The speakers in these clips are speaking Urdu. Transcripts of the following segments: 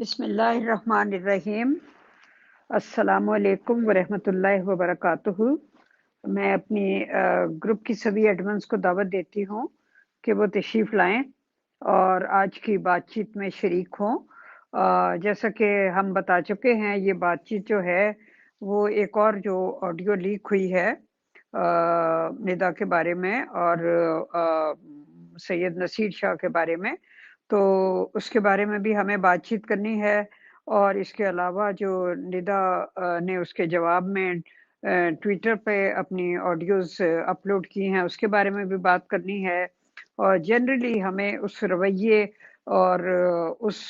بسم اللہ الرحمن الرحیم۔ السلام علیکم ورحمۃ اللہ وبرکاتہ۔ میں اپنی گروپ کی سبھی ایڈمنس کو دعوت دیتی ہوں کہ وہ تشریف لائیں اور آج کی بات چیت میں شریک ہوں۔ جیسا کہ ہم بتا چکے ہیں، یہ بات چیت جو ہے وہ ایک اور جو آڈیو لیک ہوئی ہے ندا کے بارے میں اور سید نصیر شاہ کے بارے میں، تو اس کے بارے میں بھی ہمیں بات چیت کرنی ہے، اور اس کے علاوہ جو ندا نے اس کے جواب میں ٹویٹر پہ اپنی آڈیوز اپلوڈ کی ہیں اس کے بارے میں بھی بات کرنی ہے، اور جنرلی ہمیں اس رویے اور اس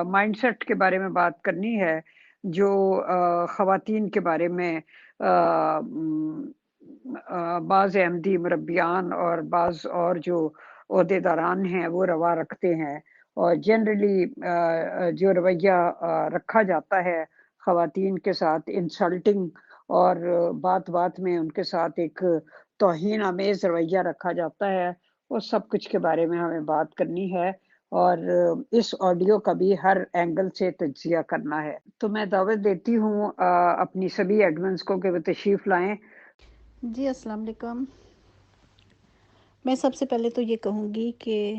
مائنڈ سیٹ کے بارے میں بات کرنی ہے جو خواتین کے بارے میں بعض احمدی مربیان اور بعض اور جو عہدے داران ہیں وہ روا رکھتے ہیں، اور جنرلی جو رویہ رکھا جاتا ہے خواتین کے ساتھ انسلٹنگ، اور بات بات میں ان کے ساتھ ایک توہین آمیز رویہ رکھا جاتا ہے، وہ سب کچھ کے بارے میں ہمیں بات کرنی ہے، اور اس آڈیو کا بھی ہر اینگل سے تجزیہ کرنا ہے۔ تو میں دعوت دیتی ہوں اپنی سبھی ایڈمنس کو کہ وہ تشریف لائیں۔ جی السلام علیکم۔ میں سب سے پہلے تو یہ کہوں گی کہ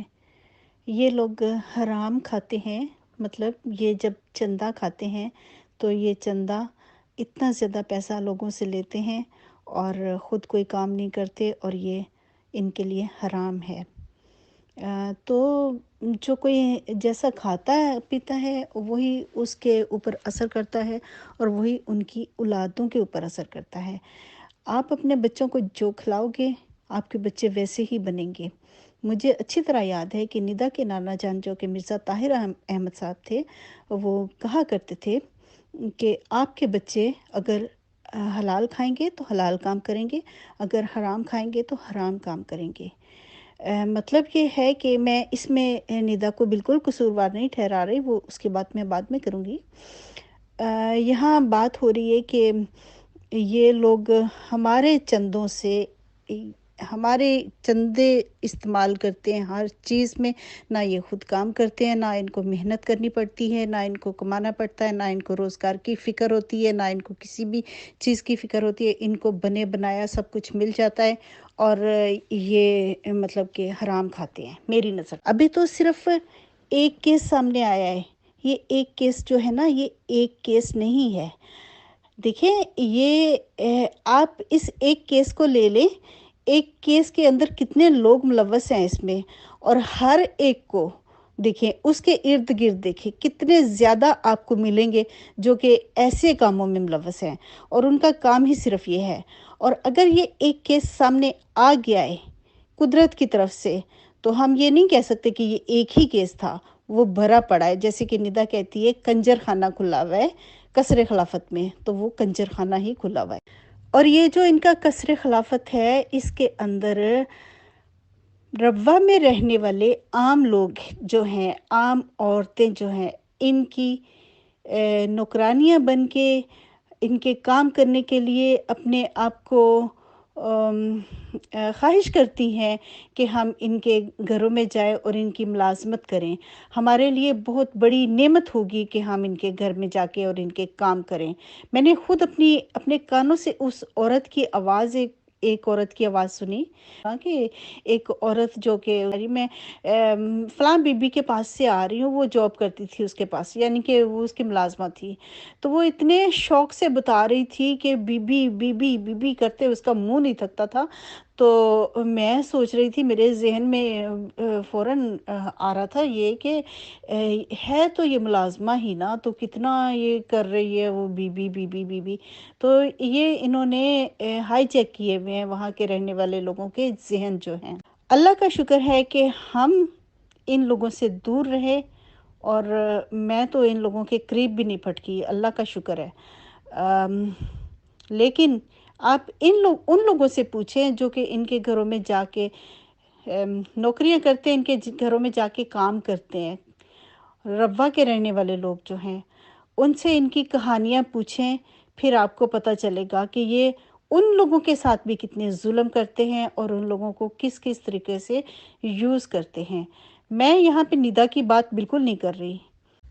یہ لوگ حرام کھاتے ہیں، مطلب یہ جب چندہ کھاتے ہیں تو یہ چندہ اتنا زیادہ پیسہ لوگوں سے لیتے ہیں اور خود کوئی کام نہیں کرتے، اور یہ ان کے لیے حرام ہے۔ تو جو کوئی جیسا کھاتا ہے پیتا ہے وہی اس کے اوپر اثر کرتا ہے، اور وہی ان کی اولادوں کے اوپر اثر کرتا ہے۔ آپ اپنے بچوں کو جو کھلاؤ گے آپ کے بچے ویسے ہی بنیں گے۔ مجھے اچھی طرح یاد ہے کہ ندا کے نانا جان جو کہ مرزا طاہر احمد صاحب تھے، وہ کہا کرتے تھے کہ آپ کے بچے اگر حلال کھائیں گے تو حلال کام کریں گے، اگر حرام کھائیں گے تو حرام کام کریں گے۔ مطلب یہ ہے کہ میں اس میں ندا کو بالکل قصوروار نہیں ٹھہرا رہی، وہ اس کے بعد میں کروں گی۔ یہاں بات ہو رہی ہے کہ یہ لوگ ہمارے چندوں سے ہمارے چندے استعمال کرتے ہیں ہر چیز میں، نہ یہ خود کام کرتے ہیں، نہ ان کو محنت کرنی پڑتی ہے، نہ ان کو کمانا پڑتا ہے، نہ ان کو روزگار کی فکر ہوتی ہے، نہ ان کو کسی بھی چیز کی فکر ہوتی ہے، ان کو بنے بنایا سب کچھ مل جاتا ہے، اور یہ مطلب کہ حرام کھاتے ہیں میری نظر۔ ابھی تو صرف ایک کیس سامنے آیا ہے، یہ ایک کیس جو ہے نا، یہ ایک کیس نہیں ہے۔ دیکھیں یہ آپ اس ایک کیس کو لے لیں، ایک کیس کے اندر کتنے لوگ ملوث ہیں اس میں، اور ہر ایک کو دیکھیں اس کے ارد گرد دیکھیں کتنے زیادہ آپ کو ملیں گے جو کہ ایسے کاموں میں ملوث ہیں، اور ان کا کام ہی صرف یہ ہے۔ اور اگر یہ ایک کیس سامنے آ گیا ہے قدرت کی طرف سے، تو ہم یہ نہیں کہہ سکتے کہ یہ ایک ہی کیس تھا، وہ بھرا پڑا ہے۔ جیسے کہ ندا کہتی ہے کنجر خانہ کھلا ہوا ہے قصر خلافت میں، تو وہ کنجر خانہ ہی کھلا ہوا ہے۔ اور یہ جو ان کا قصر خلافت ہے، اس کے اندر ربوہ میں رہنے والے عام لوگ جو ہیں، عام عورتیں جو ہیں، ان کی نوکرانیاں بن کے ان کے کام کرنے کے لیے اپنے آپ کو خواہش کرتی ہیں کہ ہم ان کے گھروں میں جائیں اور ان کی ملازمت کریں۔ ہمارے لیے بہت بڑی نعمت ہوگی کہ ہم ان کے گھر میں جا کے اور ان کے کام کریں۔ میں نے خود اپنے کانوں سے اس عورت کی آواز ایک عورت کی آواز سنی کہ ایک عورت جو کہ میں فلاں بی بی کے پاس سے آ رہی ہوں، وہ جاب کرتی تھی اس کے پاس، یعنی کہ وہ اس کی ملازمہ تھی، تو وہ اتنے شوق سے بتا رہی تھی کہ بی بی بی بی بی بی کرتے اس کا منہ نہیں تھکتا تھا۔ تو میں سوچ رہی تھی، میرے ذہن میں فوراً آ رہا تھا یہ کہ ہے تو یہ ملازمہ ہی نا، تو کتنا یہ کر رہی ہے وہ بی بی بی بی بی بی۔ تو یہ انہوں نے ہائی چیک کیے ہوئے ہیں وہاں کے رہنے والے لوگوں کے ذہن جو ہیں۔ اللہ کا شکر ہے کہ ہم ان لوگوں سے دور رہے، اور میں تو ان لوگوں کے قریب بھی نہیں پھٹکی، اللہ کا شکر ہے۔ لیکن آپ ان لوگوں سے پوچھیں جو کہ ان کے گھروں میں جا کے نوکریاں کرتے ہیں، ان کے گھروں میں جا کے کام کرتے ہیں، ربوہ کے رہنے والے لوگ جو ہیں، ان سے ان کی کہانیاں پوچھیں، پھر آپ کو پتہ چلے گا کہ یہ ان لوگوں کے ساتھ بھی کتنے ظلم کرتے ہیں اور ان لوگوں کو کس کس طریقے سے یوز کرتے ہیں۔ میں یہاں پہ ندا کی بات بالکل نہیں کر رہی،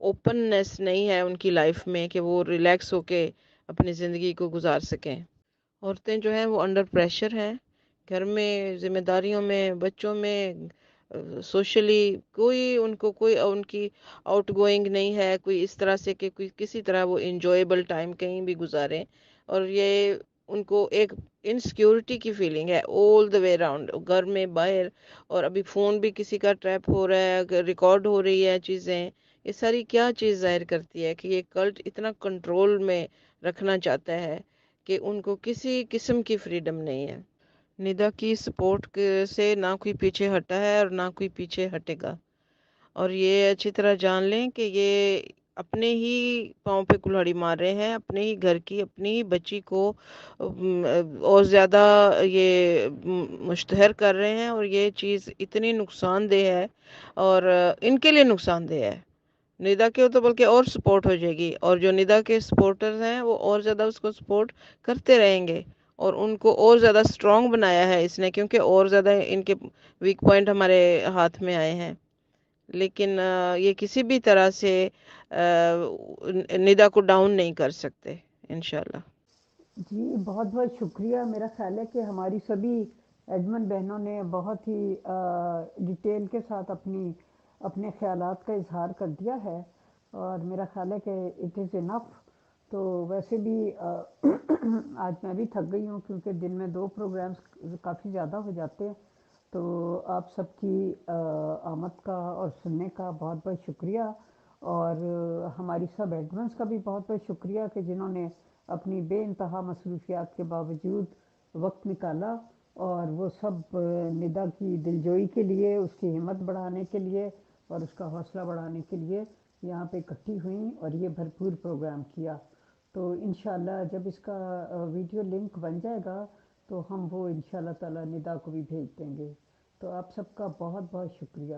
اوپننیس نہیں ہے ان کی لائف میں کہ وہ ریلیکس ہو کے اپنی زندگی کو گزار سکیں. عورتیں جو ہیں وہ انڈر پریشر ہیں، گھر میں ذمہ داریوں میں، بچوں میں، سوشلی کوئی ان کی آؤٹ گوئنگ نہیں ہے کوئی اس طرح سے کہ کوئی کسی طرح وہ انجوائبل ٹائم کہیں بھی گزاریں. اور یہ ان کو ایک انسیکیورٹی کی فیلنگ ہے آل دا وے راؤنڈ، گھر میں، باہر. اور ابھی فون بھی کسی کا ٹریپ ہو رہا ہے، ریکارڈ ہو رہی ہے چیزیں. یہ ساری کیا چیز ظاہر کرتی ہے کہ یہ کلٹ اتنا کنٹرول میں رکھنا چاہتا ہے کہ ان کو کسی قسم کی فریڈم نہیں ہے. ندا کی سپورٹ سے نہ کوئی پیچھے ہٹا ہے اور نہ کوئی پیچھے ہٹے گا. اور یہ اچھی طرح جان لیں کہ یہ اپنے ہی پاؤں پہ کلہاڑی مار رہے ہیں، اپنے ہی گھر کی، اپنی ہی بچی کو اور زیادہ یہ مشتہر کر رہے ہیں. اور یہ چیز اتنی نقصان دہ ہے اور ان کے لیے نقصان دہ ہے. ندا کے تو بلکہ اور سپورٹ ہو جائے گی، اور جو ندا کے سپورٹرز ہیں وہ اور زیادہ اس کو سپورٹ کرتے رہیں گے. اور ان کو اور زیادہ سٹرونگ بنایا ہے اس نے، کیونکہ اور زیادہ ان کے ویک پوائنٹ ہمارے ہاتھ میں آئے ہیں. لیکن یہ کسی بھی طرح سے ندا کو ڈاؤن نہیں کر سکتے انشاءاللہ. جی بہت بہت شکریہ. میرا خیال ہے کہ ہماری سبھی ایڈمن بہنوں نے بہت ہی ڈیٹیل کے ساتھ اپنے خیالات کا اظہار کر دیا ہے، اور میرا خیال ہے کہ اٹ از انف. تو ویسے بھی آج میں بھی تھک گئی ہوں کیونکہ دن میں 2 پروگرامز کافی زیادہ ہو جاتے ہیں. تو آپ سب کی آمد کا اور سننے کا بہت بہت شکریہ، اور ہماری سب ایڈمنس کا بھی بہت بہت شکریہ کہ جنہوں نے اپنی بے انتہا مصروفیات کے باوجود وقت نکالا، اور وہ سب ندا کی دلجوئی کے لیے، اس کی ہمت بڑھانے کے لیے اور اس کا حوصلہ بڑھانے کے لیے یہاں پہ اکٹھی ہوئیں اور یہ بھرپور پروگرام کیا. تو انشاءاللہ جب اس کا ویڈیو لنک بن جائے گا تو ہم وہ انشاءاللہ تعالی ندا کو بھی بھیج دیں گے. تو آپ سب کا بہت بہت شکریہ.